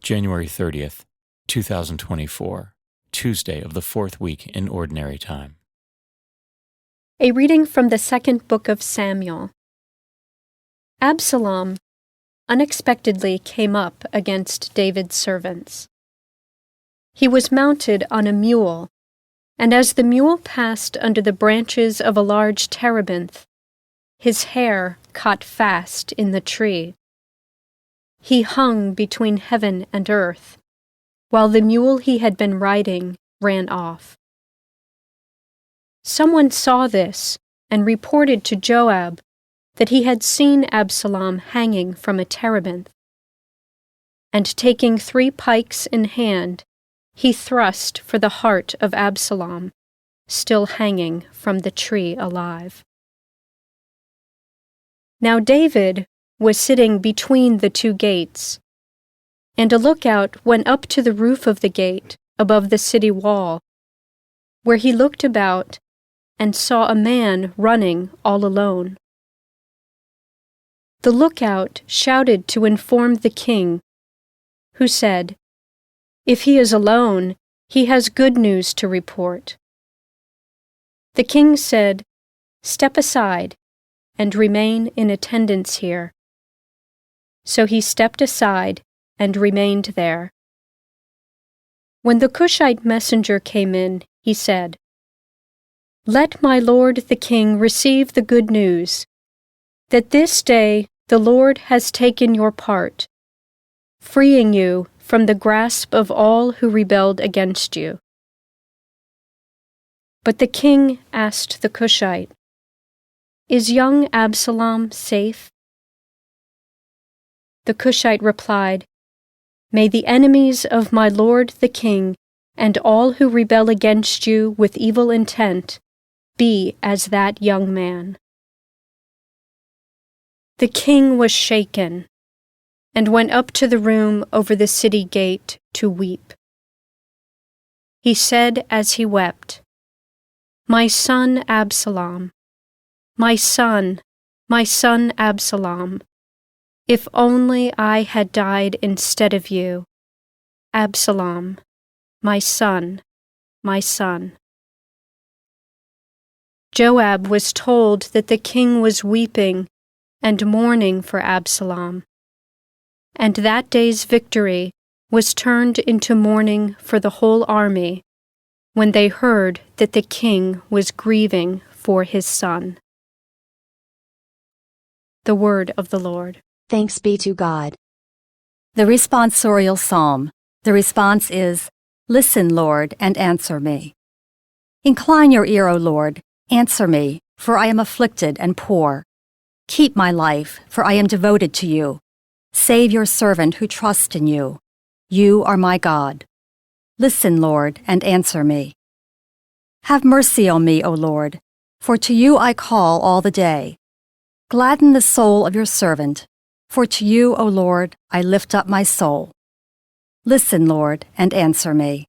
January 30th, 2024, Tuesday of the fourth week in Ordinary Time. A reading from the second book of Samuel. Absalom unexpectedly came up against David's servants. He was mounted on a mule, and as the mule passed under the branches of a large terebinth, his hair caught fast in the tree. He hung between heaven and earth, while the mule he had been riding ran off. Someone saw this and reported to Joab that he had seen Absalom hanging from a terebinth. And taking 3 pikes in hand, he thrust for the heart of Absalom, still hanging from the tree alive. Now David was sitting between the 2 gates, and a lookout went up to the roof of the gate above the city wall, where he looked about and saw a man running all alone. The lookout shouted to inform the king, who said, "If he is alone, he has good news to report." The king said, "Step aside and remain in attendance here." So he stepped aside and remained there. When the Cushite messenger came in, he said, "Let my lord the king receive the good news, that this day the Lord has taken your part, freeing you from the grasp of all who rebelled against you." But the king asked the Cushite, "Is young Absalom safe?" The Cushite replied, "May the enemies of my lord the king and all who rebel against you with evil intent be as that young man." The king was shaken and went up to the room over the city gate to weep. He said as he wept, "My son Absalom, my son Absalom, if only I had died instead of you, Absalom, my son, my son." Joab was told that the king was weeping and mourning for Absalom, and that day's victory was turned into mourning for the whole army when they heard that the king was grieving for his son. The word of the Lord. Thanks be to God. The responsorial psalm. The response is, "Listen, Lord, and answer me." Incline your ear, O Lord, answer me, for I am afflicted and poor. Keep my life, for I am devoted to you. Save your servant who trusts in you. You are my God. Listen, Lord, and answer me. Have mercy on me, O Lord, for to you I call all the day. Gladden the soul of your servant, for to you, O Lord, I lift up my soul. Listen, Lord, and answer me.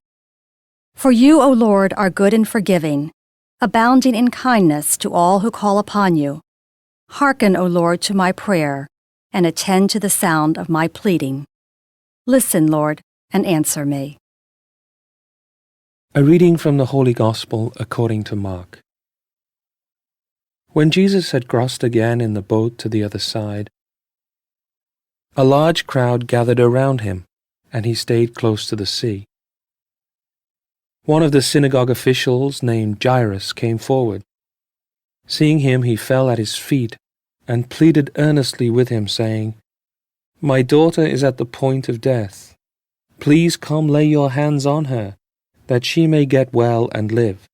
For you, O Lord, are good and forgiving, abounding in kindness to all who call upon you. Hearken, O Lord, to my prayer, and attend to the sound of my pleading. Listen, Lord, and answer me. A reading from the Holy Gospel according to Mark. When Jesus had crossed again in the boat to the other side, a large crowd gathered around him, and he stayed close to the sea. One of the synagogue officials named Jairus came forward. Seeing him, he fell at his feet and pleaded earnestly with him, saying, "My daughter is at the point of death. Please come lay your hands on her, that she may get well and live."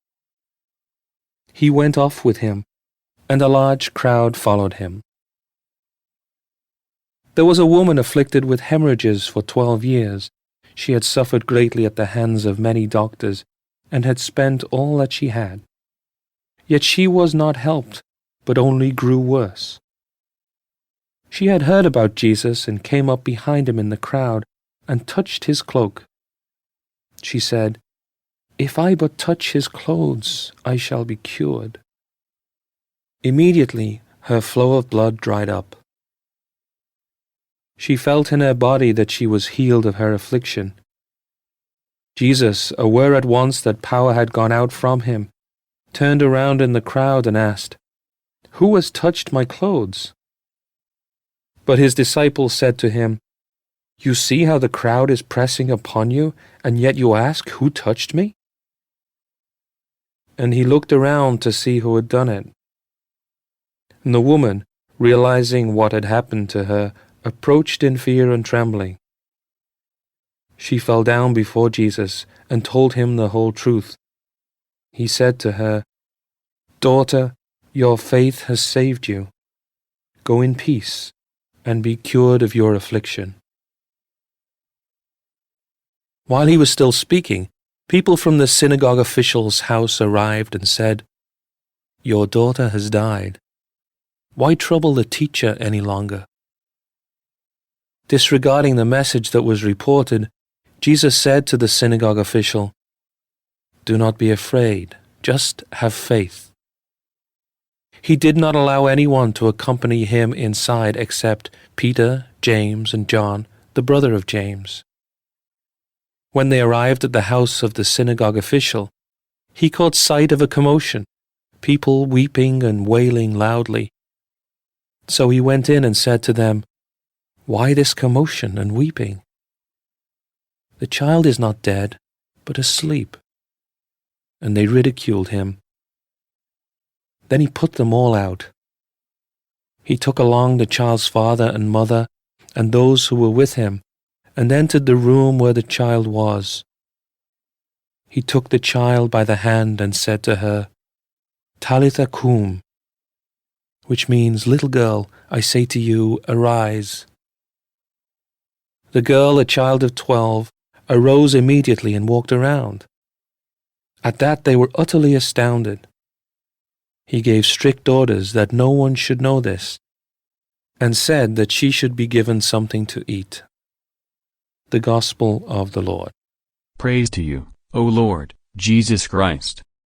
He went off with him, and a large crowd followed him. There was a woman afflicted with hemorrhages for 12 years. She had suffered greatly at the hands of many doctors, and had spent all that she had. Yet she was not helped, but only grew worse. She had heard about Jesus and came up behind him in the crowd and touched his cloak. She said, "If I but touch his clothes, I shall be cured." Immediately her flow of blood dried up. She felt in her body that she was healed of her affliction. Jesus, aware at once that power had gone out from him, turned around in the crowd and asked, "Who has touched my clothes?" But his disciples said to him, "You see how the crowd is pressing upon you, and yet you ask, 'Who touched me?'" And he looked around to see who had done it. And the woman, realizing what had happened to her, approached in fear and trembling. She fell down before Jesus and told him the whole truth. He said to her, "Daughter, your faith has saved you. Go in peace and be cured of your affliction." While he was still speaking, people from the synagogue official's house arrived and said, "Your daughter has died. Why trouble the teacher any longer?" Disregarding the message that was reported, Jesus said to the synagogue official, "Do not be afraid, just have faith." He did not allow anyone to accompany him inside except Peter, James, and John, the brother of James. When they arrived at the house of the synagogue official, he caught sight of a commotion, people weeping and wailing loudly. So he went in and said to them, "Why this commotion and weeping? The child is not dead, but asleep." And they ridiculed him. Then he put them all out. He took along the child's father and mother and those who were with him, and entered the room where the child was. He took the child by the hand and said to her, "Talitha cum," which means, "Little girl, I say to you, arise." The girl, a child of 12, arose immediately and walked around. At that they were utterly astounded. He gave strict orders that no one should know this, and said that she should be given something to eat. The Gospel of the Lord. Praise to you, O Lord, Jesus Christ.